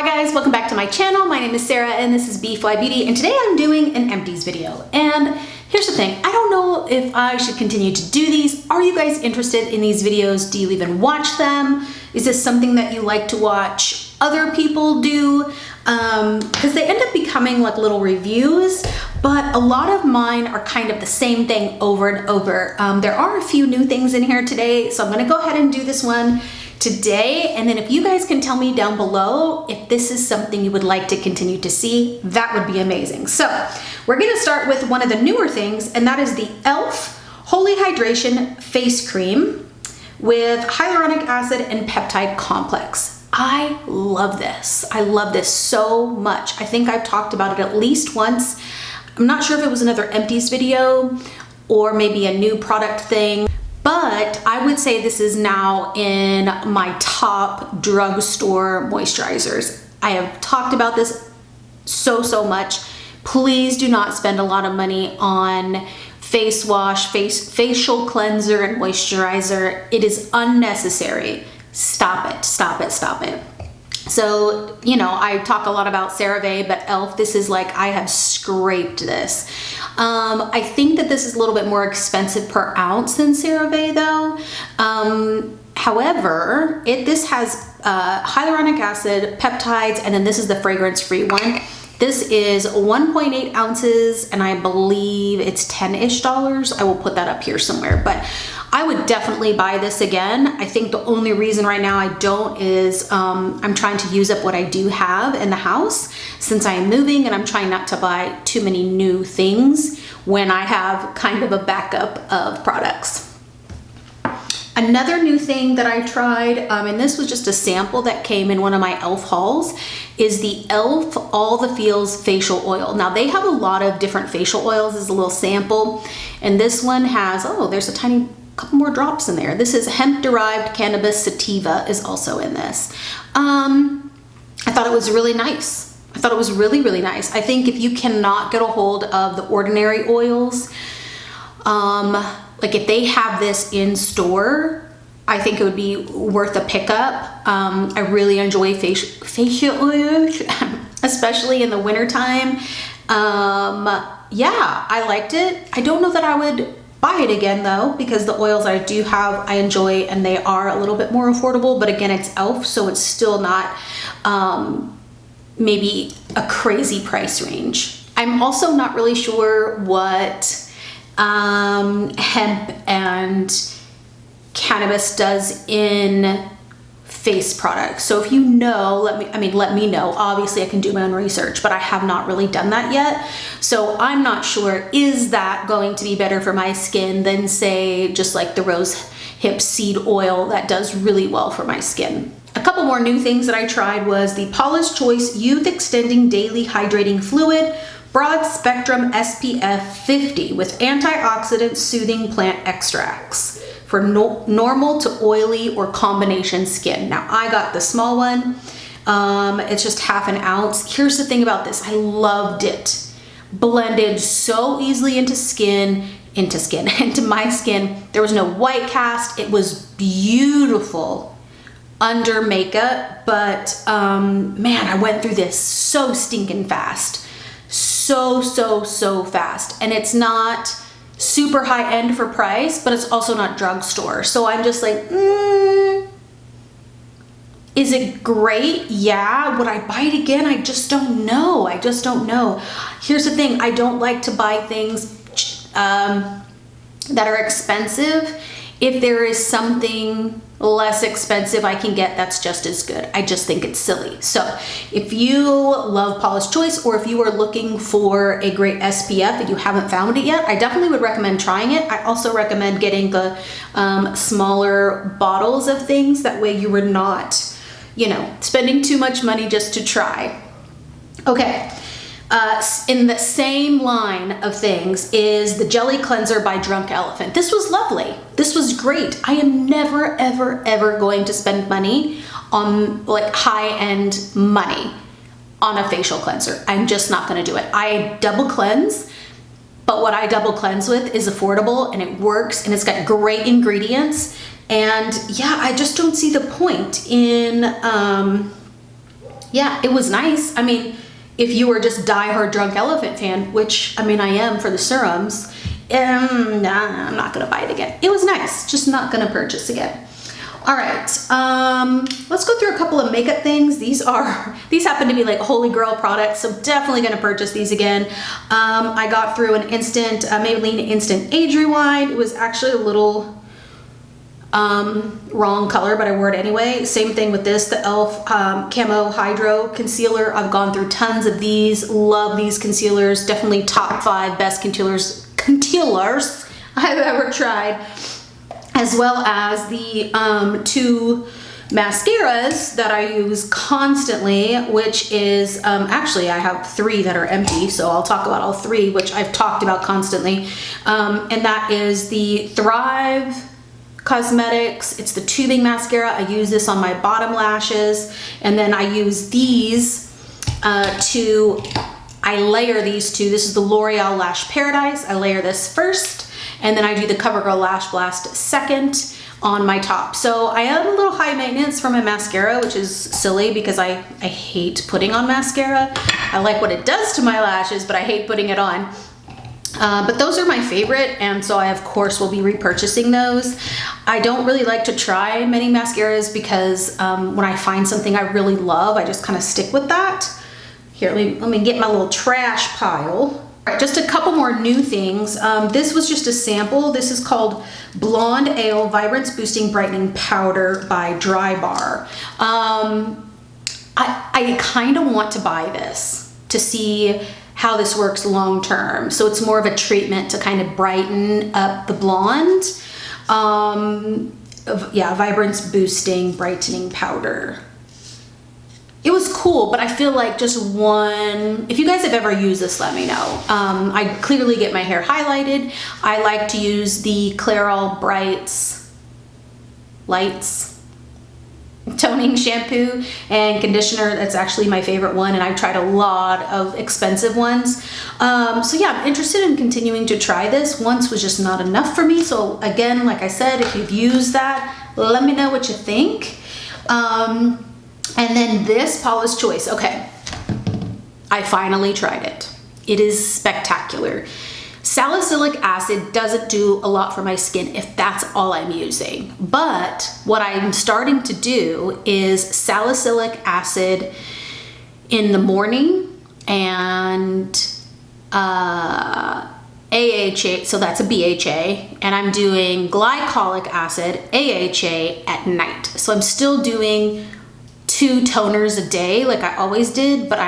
Hi guys, welcome back to my channel. My name is Sarah and this is B.fleye Beauty, and today I'm doing an empties video. And here's the thing, I don't know if I should continue to do these. Are you guys interested in these videos? Do you even watch them? Is this something that you like to watch other people do? Because they end up becoming like little reviews, but a lot of mine are kind of the same thing over and over. There are a few new things in here today, so I'm gonna go ahead and do this one today, and then if you guys can tell me down below if this is something you would like to continue to see, that would be amazing. So we're gonna start with one of the newer things, and that is the e.l.f. Holy Hydration Face Cream with hyaluronic acid and peptide complex. I love this. I love this so much. I think I've talked about it at least once. I'm not sure if it was another empties video or maybe a new product thing, but I would say this is now in my top drugstore moisturizers. I have talked about this so much. Please do not spend a lot of money on face wash, facial cleanser, and moisturizer. It is unnecessary. Stop it, stop it, stop it. So, you know, I talk a lot about CeraVe, but e.l.f., this is like, I have scraped this. I think that this is a little bit more expensive per ounce than CeraVe though. However, this has hyaluronic acid, peptides, and then this is the fragrance-free one. This is 1.8 ounces, and I believe it's $10-ish. I will put that up here somewhere, but I would definitely buy this again. I think the only reason right now I don't is I'm trying to use up what I do have in the house since I am moving, and I'm trying not to buy too many new things when I have kind of a backup of products. Another new thing that I tried, and this was just a sample that came in one of my e.l.f. hauls, is the e.l.f. All the Feels Facial Oil. Now they have a lot of different facial oils. This is a little sample, and this one has, oh, there's a tiny couple more drops in there. This is hemp-derived cannabis sativa is also in this. I thought it was really nice. I thought it was really nice. I think if you cannot get a hold of the ordinary oils, like if they have this in store, I think it would be worth a pickup. I really enjoy facial oils, especially in the wintertime. Yeah, I liked it. I don't know that I would buy it again though, because the oils I do have I enjoy, and they are a little bit more affordable, but again, it's e.l.f., so it's still not maybe a crazy price range. I'm also not really sure what hemp and cannabis does in face products. So if you know, let me know. Obviously I can do my own research, but I have not really done that yet. So I'm not sure, is that going to be better for my skin than say just like the rose hip seed oil that does really well for my skin. A couple more new things that I tried was the Paula's Choice Youth Extending Daily Hydrating Fluid Broad Spectrum SPF 50 with antioxidant soothing plant extracts for normal to oily or combination skin. Now I got the small one. It's just half an ounce. Here's the thing about this. I loved it. Blended so easily into my skin. There was no white cast. It was beautiful under makeup, but man, I went through this so stinking fast. So fast. And it's not super high end for price, but it's also not drugstore. So I'm just like, is it great? Yeah. Would I buy it again? I just don't know. I just don't know. Here's the thing. I don't like to buy things that are expensive. If there is something less expensive I can get that's just as good. I just think it's silly. So if you love Paula's Choice, or if you are looking for a great SPF and you haven't found it yet, I definitely would recommend trying it. I also recommend getting the smaller bottles of things. That way you are not, you know, spending too much money just to try. Okay. In the same line of things is the Jelly Cleanser by Drunk Elephant. This was lovely. This was great. I am never, ever going to spend money on like high-end money on a facial cleanser. I'm just not gonna do it. I double cleanse, but what I double cleanse with is affordable and it works and it's got great ingredients. And yeah, I just don't see the point in yeah, it was nice. I mean, if you were just diehard Drunk Elephant fan, which I mean I am for the serums, nah, I'm not gonna buy it again. It was nice, just not gonna purchase again. All right, let's go through a couple of makeup things. These happen to be like holy grail products, so definitely gonna purchase these again. I got through an Maybelline Instant Age Rewind. It was actually a little wrong color, but I wore it anyway. Same thing with this, the e.l.f. Camo Hydro Concealer. I've gone through tons of these, love these concealers, definitely top 5 best concealers I've ever tried, as well as the 2 mascaras that I use constantly, which is, actually I have 3 that are empty, so I'll talk about all 3, which I've talked about constantly, and that is the Thrive Cosmetics. It's the tubing mascara. I use this on my bottom lashes, and then I use these I layer these two. This is the L'Oreal Lash Paradise. I layer this first, and then I do the CoverGirl Lash Blast second on my top. So I am a little high maintenance for my mascara, which is silly because I hate putting on mascara. I like what it does to my lashes, but I hate putting it on. But those are my favorite, and so I of course will be repurchasing those. I don't really like to try many mascaras because when I find something I really love, I just kind of stick with that. Here, let me get my little trash pile. All right, just a couple more new things. This was just a sample. This is called Blonde Ale Vibrance Boosting Brightening Powder by Drybar. I kind of want to buy this to see how this works long term. So it's more of a treatment to kind of brighten up the blonde. Yeah, Vibrance Boosting Brightening Powder. It was cool, but I feel like just one, if you guys have ever used this, let me know. I clearly get my hair highlighted. I like to use the Clairol Brights Lights toning shampoo and conditioner. That's actually my favorite one, and I've tried a lot of expensive ones. So yeah, I'm interested in continuing to try this. Once was just not enough for me. So again, like I said, if you've used that, let me know what you think. And then this Paula's Choice. Okay, I finally tried it. It is spectacular. Salicylic acid doesn't do a lot for my skin if that's all I'm using. But what I'm starting to do is salicylic acid in the morning and AHA, so that's a BHA, and I'm doing glycolic acid, AHA, at night. So I'm still doing 2 toners a day like I always did, but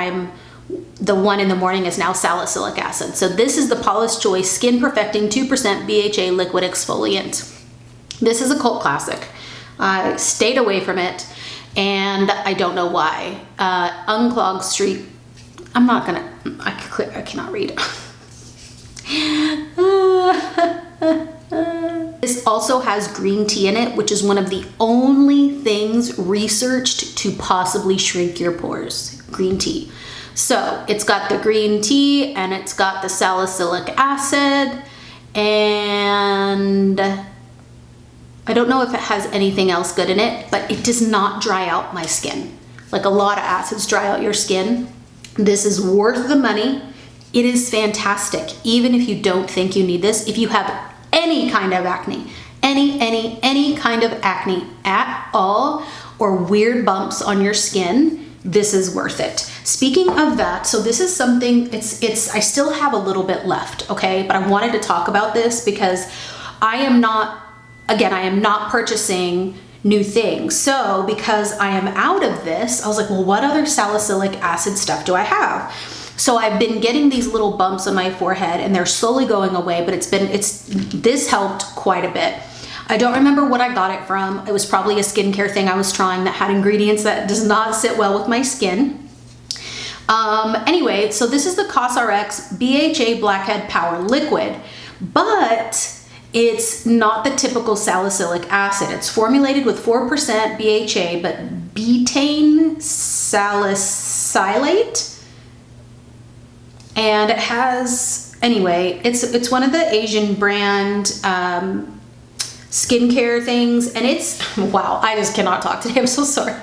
the one in the morning is now salicylic acid. So this is the Paula's Choice Skin Perfecting 2% BHA Liquid Exfoliant. This is a cult classic. I stayed away from it, and I don't know why. Unclogged Street. I cannot read. This also has green tea in it, which is one of the only things researched to possibly shrink your pores. Green tea. So it's got the green tea and it's got the salicylic acid, and I don't know if it has anything else good in it, but it does not dry out my skin. Like a lot of acids dry out your skin. This is worth the money. It is fantastic. Even if you don't think you need this, if you have any kind of acne, any kind of acne at all, or weird bumps on your skin, this is worth it. Speaking of that, so this is something, I still have a little bit left, okay? But I wanted to talk about this because I am not purchasing new things. So because I am out of this, I was like, well, what other salicylic acid stuff do I have? So I've been getting these little bumps on my forehead, and they're slowly going away, but this helped quite a bit. I don't remember what I got it from. It was probably a skincare thing I was trying that had ingredients that does not sit well with my skin. Anyway, so this is the Cosrx BHA Blackhead Power Liquid, but it's not the typical salicylic acid. It's formulated with 4% BHA, but betaine salicylate. And it has, anyway, it's one of the Asian brand skincare things, and it's, wow, I just cannot talk today, I'm so sorry.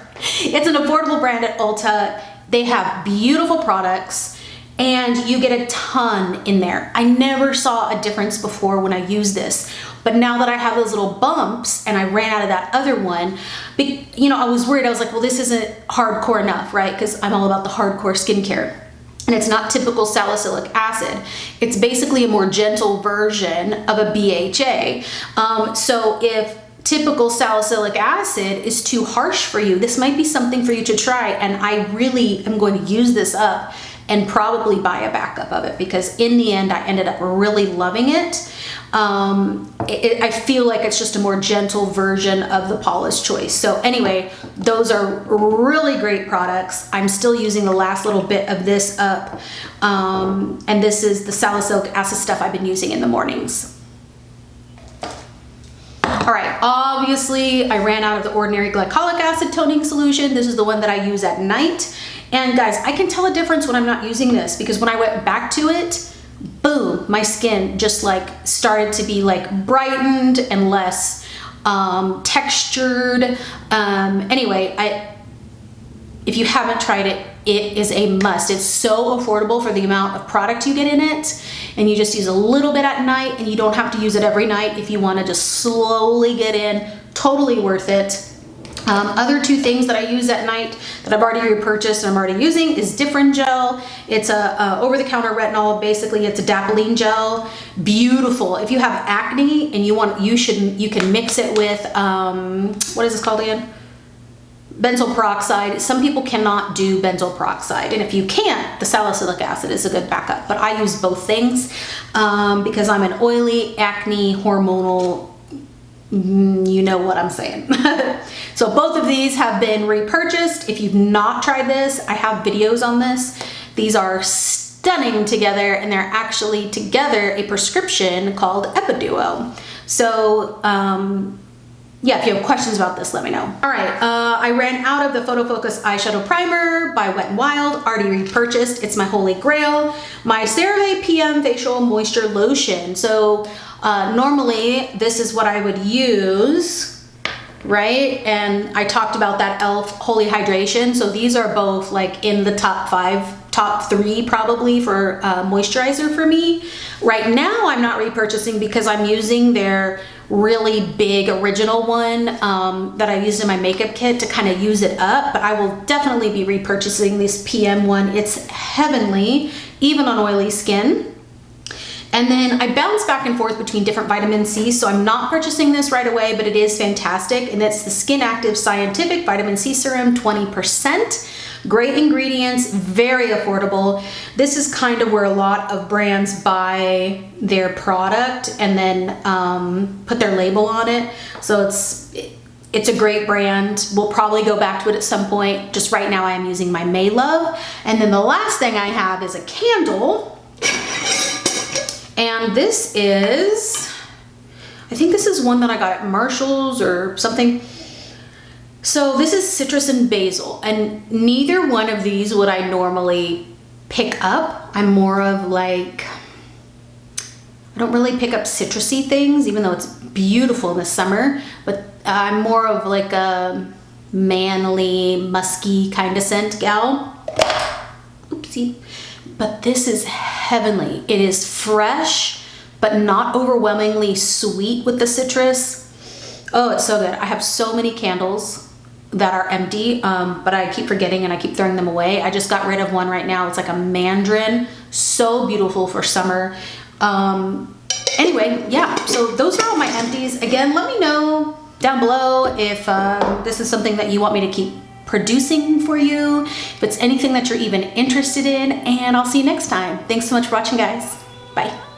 It's an affordable brand at Ulta. They have beautiful products and you get a ton in there. I never saw a difference before when I used this, but now that I have those little bumps and I ran out of that other one, you know, I was worried. I was like, well, this isn't hardcore enough, right? Because I'm all about the hardcore skincare. And it's not typical salicylic acid. It's basically a more gentle version of a BHA. So if typical salicylic acid is too harsh for you, this might be something for you to try. And I really am going to use this up and probably buy a backup of it, because in the end I ended up really loving it. I feel like it's just a more gentle version of the Paulus choice. So anyway, those are really great products. I'm still using the last little bit of this up. And this is the salicylic acid stuff I've been using in the mornings. All right, obviously I ran out of the ordinary glycolic acid toning solution. This is the one that I use at night. And guys, I can tell a difference when I'm not using this, because when I went back to it, boom, my skin just like started to be like brightened and less textured. Anyway, if you haven't tried it, it is a must. It's so affordable for the amount of product you get in it, and you just use a little bit at night, and you don't have to use it every night if you want to just slowly get in. Totally worth it. Other two things that I use at night that I've already repurchased and I'm already using is Different Gel. It's a over-the-counter retinol. Basically, it's a Dappling gel. Beautiful. If you have acne and you can mix it with what is this called again? Benzoyl peroxide. Some people cannot do benzoyl peroxide, and if you can't, the salicylic acid is a good backup. But I use both things because I'm an oily, acne, hormonal. You know what I'm saying. So both of these have been repurchased. If you've not tried this, I have videos on this. These are stunning together, and they're actually together a prescription called Epiduo. So yeah, if you have questions about this, let me know. All right, I ran out of the Photo Focus Eyeshadow Primer by Wet n Wild, already repurchased. It's my holy grail. My CeraVe PM Facial Moisture Lotion. So normally this is what I would use, right? And I talked about that e.l.f. Holy Hydration. So these are both like in the top three probably for moisturizer for me. Right now I'm not repurchasing because I'm using their really big original one that I used in my makeup kit to kind of use it up, but I will definitely be repurchasing this PM one. It's heavenly, even on oily skin. And then I bounce back and forth between different vitamin C, so I'm not purchasing this right away, but it is fantastic. And it's the Skin Active Scientific Vitamin C Serum 20%. Great ingredients, very affordable. This is kind of where a lot of brands buy their product and then put their label on it. So it's a great brand. We'll probably go back to it at some point. Just right now I am using my May Love. And then the last thing I have is a candle. And this is, I think this is one that I got at Marshall's or something. So this is citrus and basil, and neither one of these would I normally pick up. I'm more of like, I don't really pick up citrusy things, even though it's beautiful in the summer, but I'm more of like a manly, musky kind of scent gal. Oopsie. But this is heavenly. It is fresh, but not overwhelmingly sweet with the citrus. Oh, it's so good. I have so many candles that are empty, but I keep forgetting and I keep throwing them away. I just got rid of one right now. It's like a mandarin. So beautiful for summer. Anyway, yeah, so those are all my empties. Again, let me know down below if this is something that you want me to keep producing for you, if it's anything that you're even interested in, and I'll see you next time. Thanks so much for watching, guys. Bye.